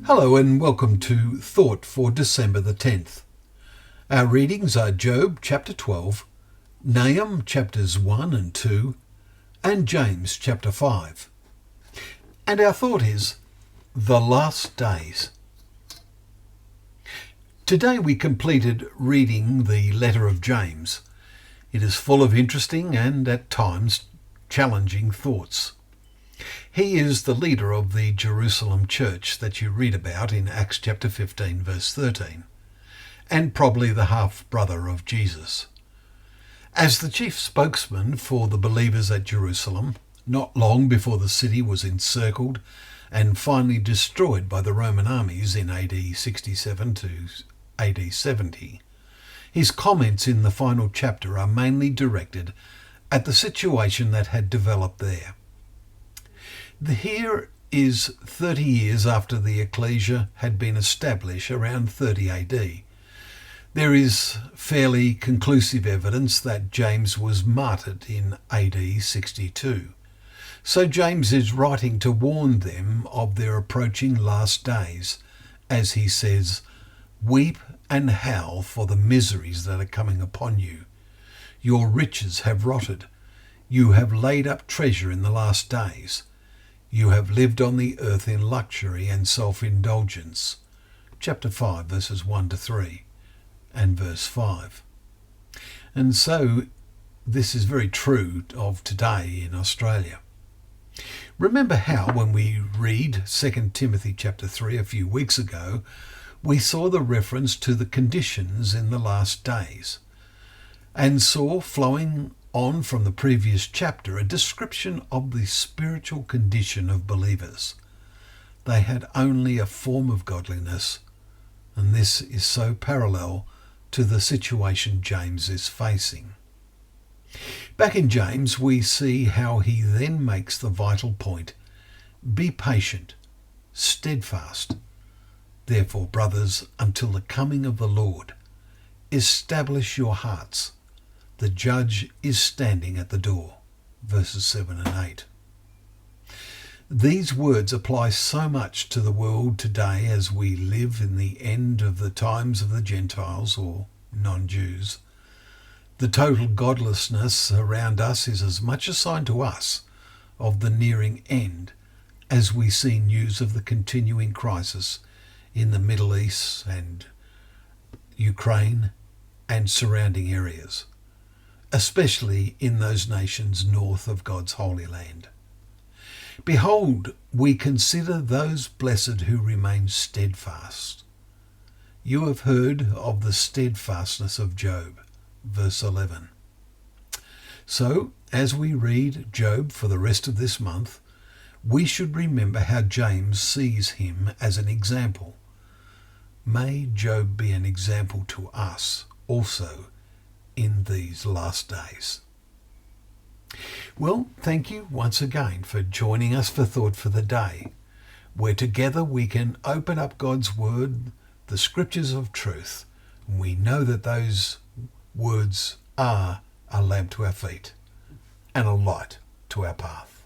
Hello and welcome to Thought for December the 10th. Our readings are Job chapter 12, Nahum chapters 1 and 2, and James chapter 5. And our thought is, the last days. Today we completed reading the letter of James. It is full of interesting and at times challenging thoughts. He is the leader of the Jerusalem church that you read about in Acts chapter 15 verse 13, and probably the half-brother of Jesus. As the chief spokesman for the believers at Jerusalem, not long before the city was encircled and finally destroyed by the Roman armies in AD 67 to AD 70, his comments in the final chapter are mainly directed at the situation that had developed there. Here is 30 years after the ecclesia had been established around 30 AD. There is fairly conclusive evidence that James was martyred in AD 62. So James is writing to warn them of their approaching last days, as he says, "Weep and howl for the miseries that are coming upon you. Your riches have rotted. You have laid up treasure in the last days. You have lived on the earth in luxury and self-indulgence." Chapter 5, verses 1 to 3 and verse 5. And so this is very true of today in Australia. Remember how when we read 2 Timothy chapter 3 a few weeks ago, we saw the reference to the conditions in the last days, and saw flowing on from the previous chapter a description of the spiritual condition of believers. They had only a form of godliness, and this is so parallel to the situation James is facing. Back in James, we see how he then makes the vital point: be patient, steadfast. Therefore, brothers, until the coming of the Lord, establish your hearts. The judge is standing at the door. Verses 7 and 8. These words apply so much to the world today as we live in the end of the times of the Gentiles or non-Jews. The total godlessness around us is as much a sign to us of the nearing end as we see news of the continuing crisis in the Middle East and Ukraine and surrounding areas, especially in those nations north of God's Holy Land. Behold, we consider those blessed who remain steadfast. You have heard of the steadfastness of Job, verse 11. So, as we read Job for the rest of this month, we should remember how James sees him as an example. May Job be an example to us also in these last days. Well, thank you once again for joining us for Thought for the Day, where together we can open up God's Word, the Scriptures of truth, and we know that those words are a lamp to our feet and a light to our path.